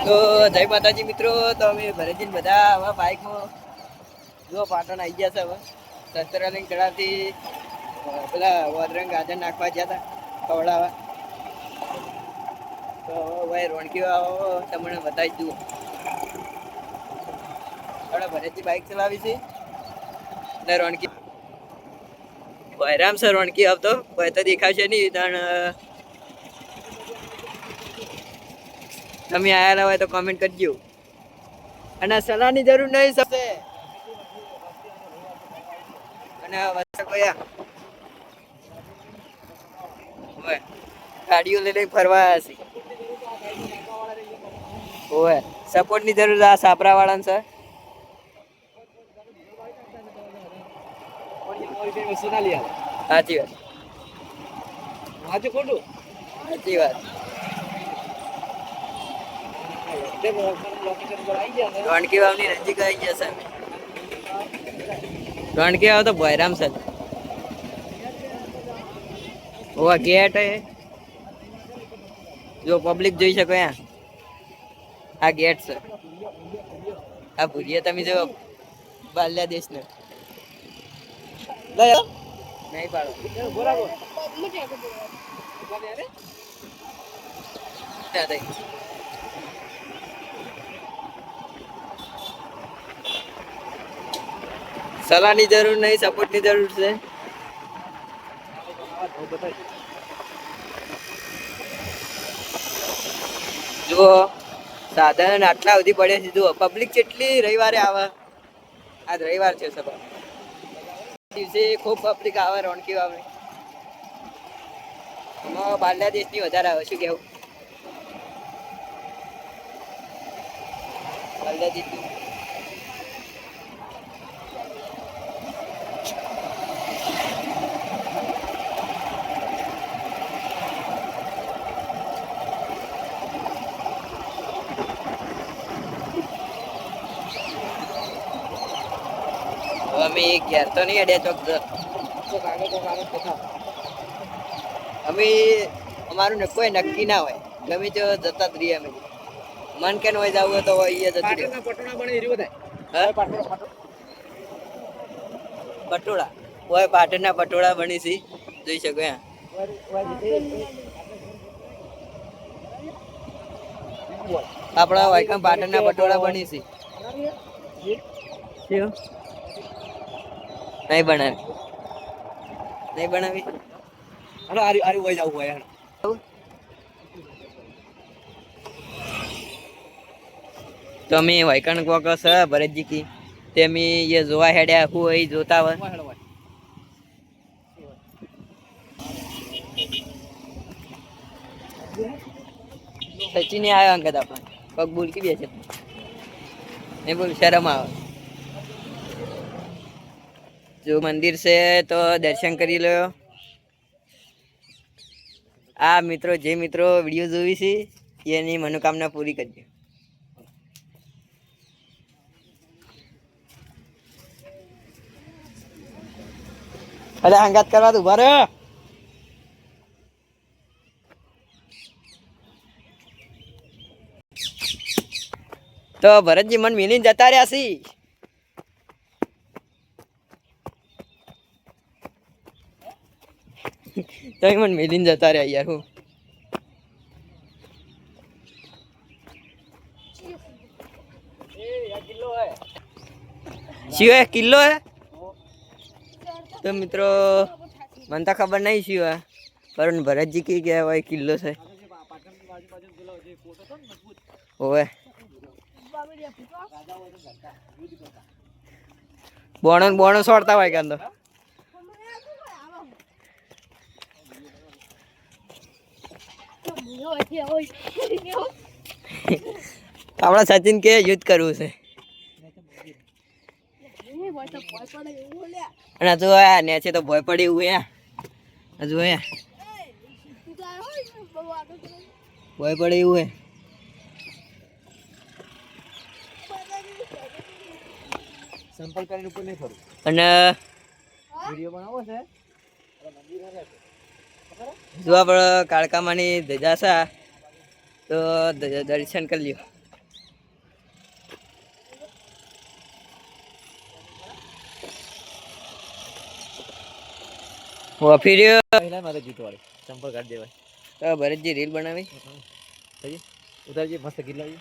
તો જય માતાજી મિત્રો. તો અમે ભરતજી બધા હવે બાઇકમાં જો પાટણ આવી ગયા છે. હવે સત્તરાલિંગ કડાથી પેલા વદરંગ ગાજર નાખવા ગયા હતા ખવડાવવા. તો ભાઈ રોણકી આવો તમને બતાવી દઉં. આપણે ભરતજી બાઇક ચલાવી છે ને રોણકી ભાઈરામ સર રોણકી આવતો ભાઈ તો દેખાશે નહીં. પણ તમે આયેલા હોય તો કોમેન્ટ કરજો. અને સલાહની જરૂર નહીં સબસે. અને ગાડીઓ લઈને ફરવા આવ્યા છે. ઓય સપોર્ટ ની જરૂર આ સાપરા વાળાને સર. સાચી વાત. સાચી વાત. રોણકી વાવની નજીક આવી ગયા છે. રોણકી વાવ તો ભયરામ સર. ઓવા ગેટ હે જો પબ્લિક જોઈ શકો. આ ગેટ છે. આ ભૂરિયા તમે જો બાલ્યાદેશ ને નહીં પાડો. સલાહની જરૂર નહીં, સપોર્ટની જરૂર છે. જુઓ સાધન આટલા સુધી પડે છે. જુઓ પબ્લિક કેટલી રવિવારે આવે. આજ રવિવાર છે સભા દિવસે ખૂબ પબ્લિક આવે રોણકી વાવની. એમાં બાંગ્લાદેશની વધારે આવે. શું કેવું? બાંગ્લાદેશની અમે ઘેર તો નહીં અડ્યા ચોક. અમે અમારું કોઈ નક્કી ના હોય. ગમે તો જતા જ રહીએ અમે. મન કે હોય જવું હોય તો જતું પટોળા હોય. પાટણના પટોળા બની છે જોઈ શકો. આપણા વાયકમ પાટણના પટોળા બની છે. નહીં બનાવી. તો અમે વાયકણ કોક છે ભરતજી કી તે અમે એ જોવા હેડ્યા. હું અહીં જોતા હોય. સચિન આવ્યો અંગત આપણે પગ બોલકી બેસે એ બોલ શરમ આવે. જો મંદિર છે તો દર્શન કરી લો. આ મિત્રો જે મિત્રો વિડીયો જોવી છે એની મનોકામના પૂરી કરજો. અરે હંગાત કરવા તું ભરે. તો ભરતજી મન મિલીને જતા રહ્યા છે. તમે મને મિલીને જતા રહ્યા યાર. હું શિવ કિલ્લો હે તો મિત્રો મને તો ખબર નહીં શિવ પણ ભરતજી કી કહેવાય કિલ્લો છે. ઓવે બોણો છોડતા હોય કાં તો. આપણા સચિન કે યુદ્ધ કરવું છે. અને હજુ નેચે તો ભય પડે એવું. હજુ ભય પડે એવું. અને જો આપણે કાળકામાની ધજા છે તો દર્શન કરી લ્યો. વફી રહ્યો. પહેલા મારે જીત વાળી ચંપલ કાઢી દેવાય. ભરતજી રીલ બનાવી ઉતારજે મસ્ત ગીત લાવી.